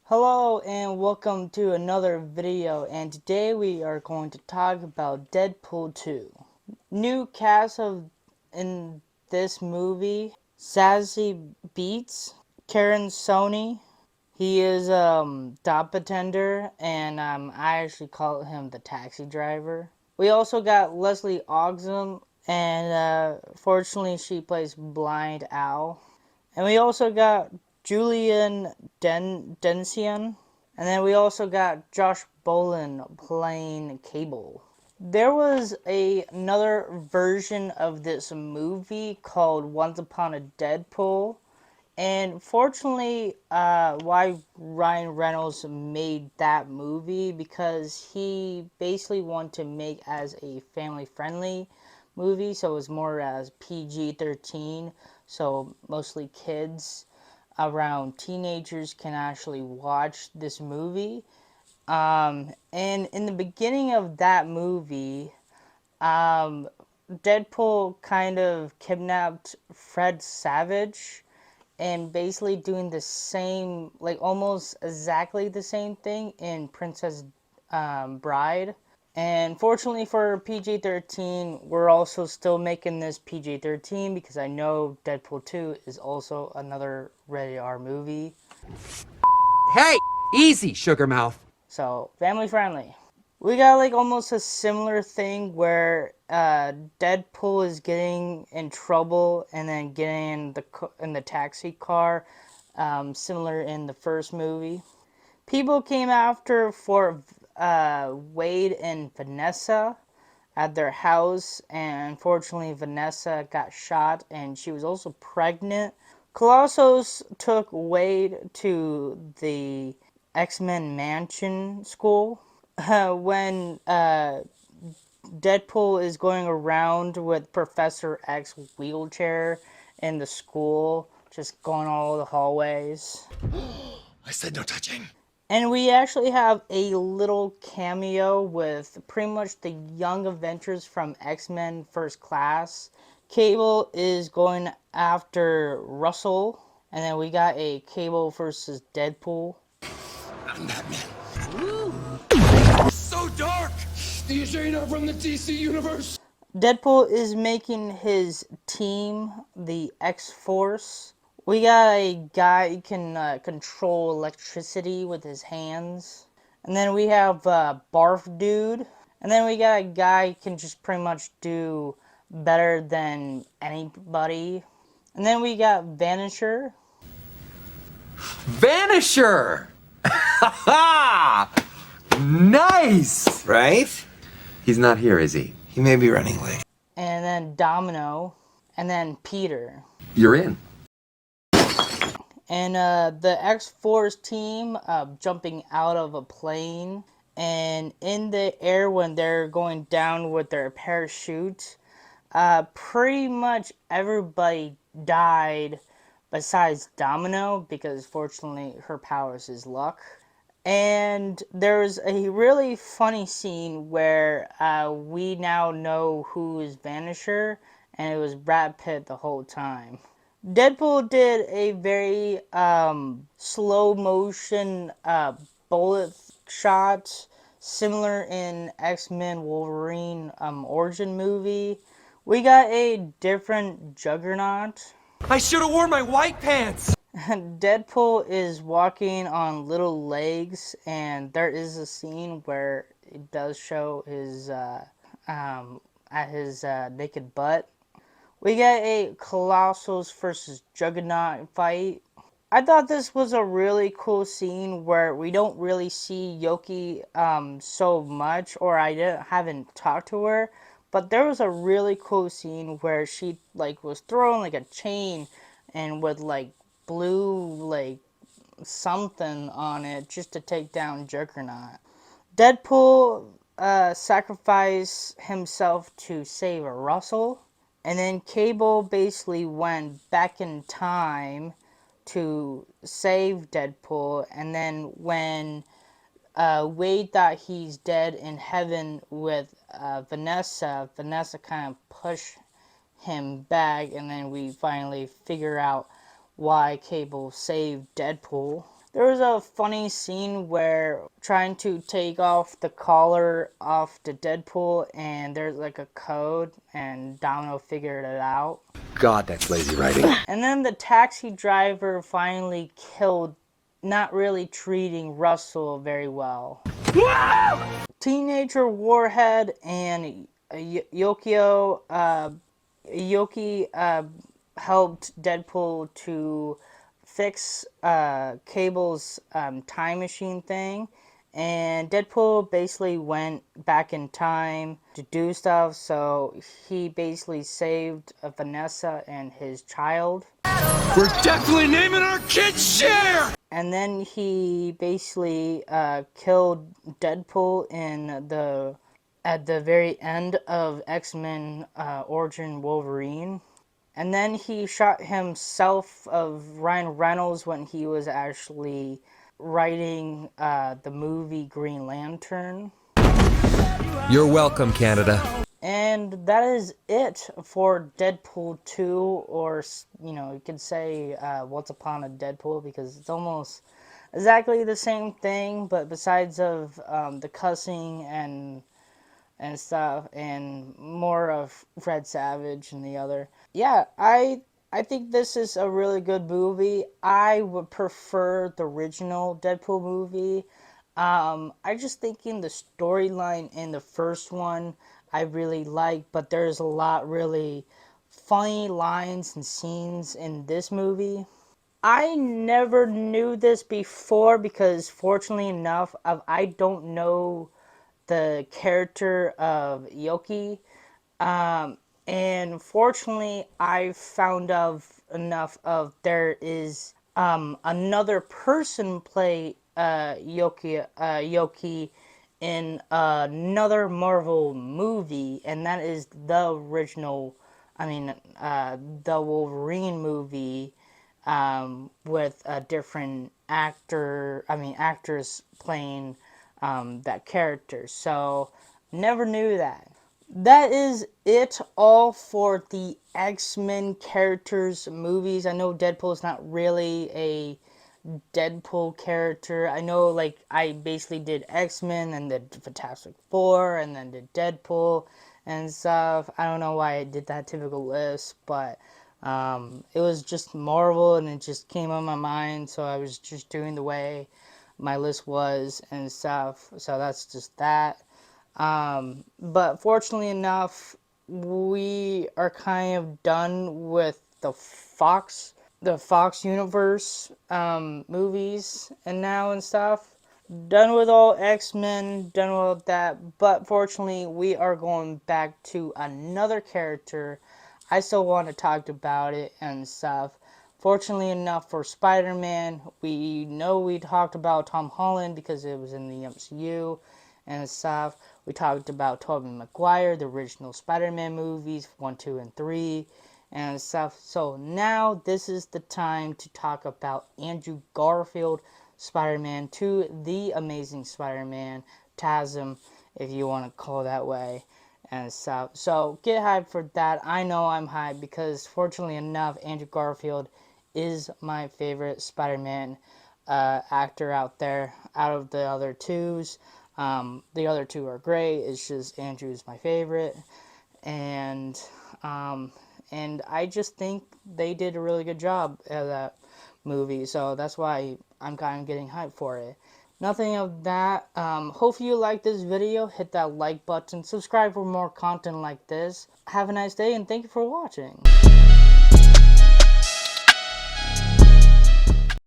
Hello and welcome to another video, and today we are going to talk about Deadpool 2. New cast of in this movie: Sassy Beats, Karen Sony. He is dot bartender, and I actually call him the taxi driver. We also got Leslie Ogden, and fortunately she plays Blind Owl. And we also got Julian Densian. And then we also got Josh Brolin playing Cable. There was another version of this movie called Once Upon a Deadpool. And fortunately, why Ryan Reynolds made that movie, because he basically wanted to make as a family-friendly movie, so it was more as PG-13, so mostly kids around teenagers can actually watch this movie. And in the beginning of that movie, Deadpool kind of kidnapped Fred Savage and basically doing the same, like almost exactly the same thing in Princess Bride. And fortunately for PG-13, we're also still making this PG-13 because I know Deadpool 2 is also another rated R movie. Hey, easy, sugar mouth. So, family friendly. We got like almost a similar thing where Deadpool is getting in trouble and then getting in the taxi car, similar in the first movie. People came after for Wade and Vanessa at their house, and unfortunately Vanessa got shot and she was also pregnant. Colossus took Wade to the X-Men Mansion school. When Deadpool is going around with Professor X wheelchair in the school, just going all the hallways. I said no touching. And we actually have a little cameo with pretty much the young Avengers from X-Men First Class. Cable is going after Russell, and then we got a Cable versus Deadpool. I'm Batman. So dark! Are you sure you're not from the DC universe? Deadpool is making his team the X-Force. We got a guy who can control electricity with his hands. And then we have Barf Dude. And then we got a guy who can just pretty much do better than anybody. And then we got Vanisher. Vanisher! Ha! Nice! Right? He's not here, is he? He may be running late. And then Domino. And then Peter. You're in. And the X-Force team jumping out of a plane, and in the air when they're going down with their parachute, pretty much everybody died besides Domino, because fortunately her powers is luck. And there's a really funny scene where we now know who is Vanisher, and it was Brad Pitt the whole time. Deadpool did a very slow motion bullet shot, similar in X-Men Wolverine origin movie. We got a different Juggernaut. I should have worn my white pants! Deadpool is walking on little legs, and there is a scene where it does show his at his naked butt. We get a Colossus versus Juggernaut fight. I thought this was a really cool scene where we don't really see Yoki so much, or haven't talked to her, but there was a really cool scene where she like was throwing like a chain and with like blue like something on it just to take down Juggernaut. Deadpool sacrificed himself to save Russell. And then Cable basically went back in time to save Deadpool. And then when Wade thought he's dead in heaven with Vanessa kind of pushed him back. And then we finally figure out why Cable saved Deadpool. There was a funny scene where trying to take off the collar off the Deadpool, and there's like a code, and Domino figured it out. God, that's lazy writing. And then the taxi driver finally killed, not really treating Russell very well. Teenager Warhead and Yokio, Yoki helped Deadpool to fix Cable's time machine thing, and Deadpool basically went back in time to do stuff, so he basically saved Vanessa and his child. We're definitely naming our kid Cher! And then he basically killed Deadpool at the very end of X-Men Origin Wolverine. And then he shot himself of Ryan Reynolds when he was actually writing the movie Green Lantern. You're welcome, Canada. And that is it for Deadpool 2, or, you know, you could say Once Upon a Deadpool, because it's almost exactly the same thing, but besides of the cussing and stuff, and more of Fred Savage and the other. Yeah, I think this is a really good movie. I would prefer the original Deadpool movie. I just thinking the storyline in the first one I really like, but there's a lot really funny lines and scenes in this movie. I never knew this before because fortunately enough, I don't know the character of Yoki. And fortunately, I found out enough of there is another person play Yoki in another Marvel movie, and that is the original. I mean, the Wolverine movie with a different actors playing that character. So, never knew that. That is it all for the X-Men characters movies. I know Deadpool is not really a Deadpool character. I know, like, I basically did X-Men and did Fantastic Four and then did Deadpool and stuff. I don't know why I did that typical list, but it was just Marvel and it just came on my mind, so I was just doing the way my list was and stuff. So that's just that. But fortunately enough, we are kind of done with the Fox universe movies and now and stuff. Done with all X-Men, done with all that, but fortunately we are going back to another character. I still want to talk about it and stuff. Fortunately enough for Spider-Man, we know we talked about Tom Holland because it was in the MCU and stuff. We talked about Tobey Maguire, the original Spider-Man movies, 1, 2, and 3, and stuff. So now this is the time to talk about Andrew Garfield, Spider-Man 2, The Amazing Spider-Man, TASM, if you want to call it that way, and stuff. So get hyped for that. I know I'm hyped because fortunately enough, Andrew Garfield is my favorite Spider-Man actor out there, out of the other twos. The other two are great. It's just Andrew's my favorite, and I just think they did a really good job at that movie. So that's why I'm kind of getting hyped for it. Nothing of that. Hopefully you like this video. Hit that like button. Subscribe for more content like this. Have a nice day and thank you for watching.